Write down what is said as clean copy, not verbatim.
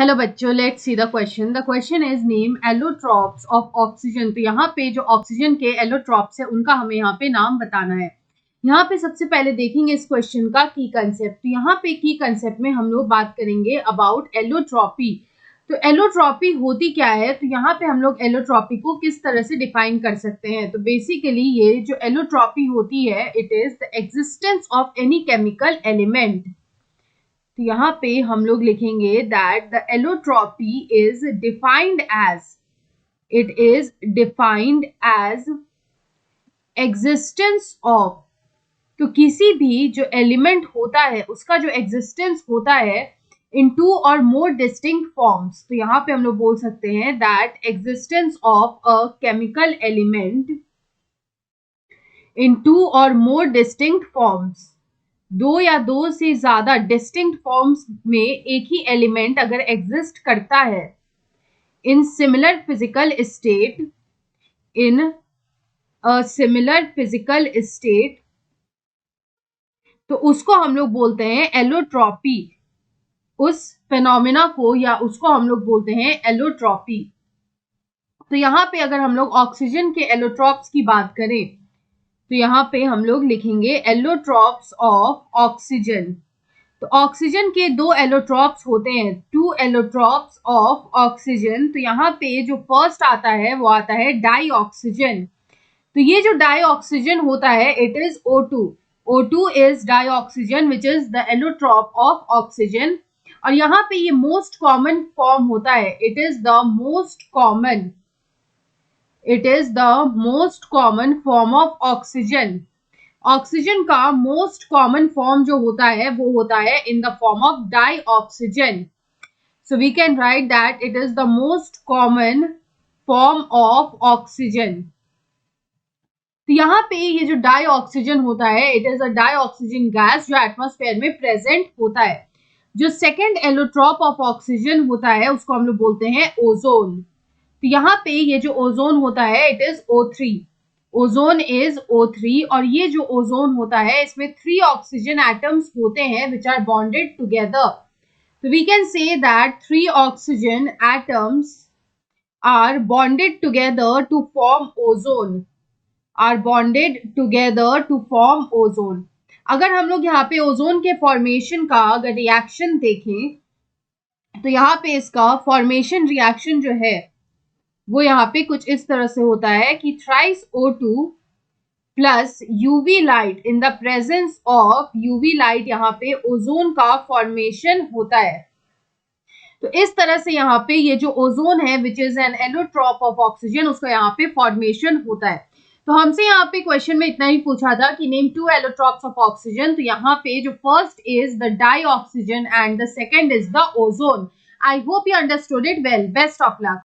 Hello बच्चों, let's see the question. The question is name allotropes of oxygen. तो यहाँ पे जो ऑक्सीजन के एलोट्रॉप्स है उनका हमें यहाँ पे नाम बताना है। यहाँ पे सबसे पहले देखेंगे इस क्वेश्चन का की कंसेप्ट। तो यहाँ पे की कंसेप्ट में हम लोग बात करेंगे अबाउट एलोट्रॉपी। तो एलोट्रॉपी होती क्या है, तो यहाँ पे हम लोग एलोट्रॉपी को किस तरह से डिफाइन कर सकते हैं। तो बेसिकली ये जो एलोट्रॉपी होती है, it is the existence of any chemical element. तो यहाँ पे हम लोग लिखेंगे that the allotropy is defined as existence of. तो किसी भी जो एलिमेंट होता है उसका जो एग्जिस्टेंस होता है इन टू और मोर डिस्टिंक्ट फॉर्म्स। तो यहाँ पे हम लोग बोल सकते हैं that existence of a chemical element in two और मोर डिस्टिंक्ट फॉर्म्स। दो या दो से ज्यादा डिस्टिंक्ट फॉर्म्स में एक ही एलिमेंट अगर एग्जिस्ट करता है इन सिमिलर फिजिकल स्टेट, तो उसको हम लोग बोलते हैं एलोट्रॉपी। उस फेनोमेना को या उसको हम लोग बोलते हैं एलोट्रॉपी। तो यहाँ पे अगर हम लोग ऑक्सीजन के एलोट्रॉप्स की बात करें तो यहाँ पे हम लोग लिखेंगे एलोट्रॉप्स ऑफ ऑक्सीजन। तो ऑक्सीजन के दो एलोट्रॉप्स होते हैं, टू एलोट्रॉप्स ऑफ ऑक्सीजन। तो यहाँ पे जो फर्स्ट आता है वो आता है डाई ऑक्सीजन। तो ये जो डाई ऑक्सीजन होता है it is O2। O2 is dioxygen which is the allotrope of oxygen. और यहाँ पे ये मोस्ट कॉमन फॉर्म होता है, it is the most common form of oxygen. Oxygen का मोस्ट कॉमन फॉर्म जो होता है वो होता है in the form of dioxygen. So we can write that it is the most common form of oxygen. तो यहाँ पे ये जो डाई ऑक्सीजन होता है it is a dioxygen gas जो एटमॉस्फेयर में प्रेजेंट होता है। जो सेकेंड एलोट्रॉप ऑफ ऑक्सीजन होता है उसको हम लोग बोलते हैं ओजोन। तो यहाँ पे ये जो ओजोन होता है it is O3। Ozone is O3 और ये जो ओजोन होता है इसमें 3 ऑक्सीजन एटम्स होते हैं विच आर बॉन्डेड टुगेदर। तो we can say that 3 oxygen atoms are bonded together to form ozone. अगर हम लोग यहाँ पे ओजोन के फॉर्मेशन का अगर रिएक्शन देखें तो यहाँ पे इसका फॉर्मेशन रिएक्शन जो है वो यहाँ पे कुछ इस तरह से होता है कि thrice O2 plus UV light in the presence of UV light, यहाँ पे ओजोन का फॉर्मेशन होता है। तो इस तरह से यहाँ पे ये जो ओजोन है which is an allotrope of oxygen, उसका यहाँ पे फॉर्मेशन होता है। तो हमसे यहाँ पे क्वेश्चन में इतना ही पूछा था कि नेम 2 एलोट्रॉप्स ऑफ ऑक्सीजन। तो यहाँ पे जो first is the dioxygen and the second is the ozone. I hope you understood it well. Best of luck.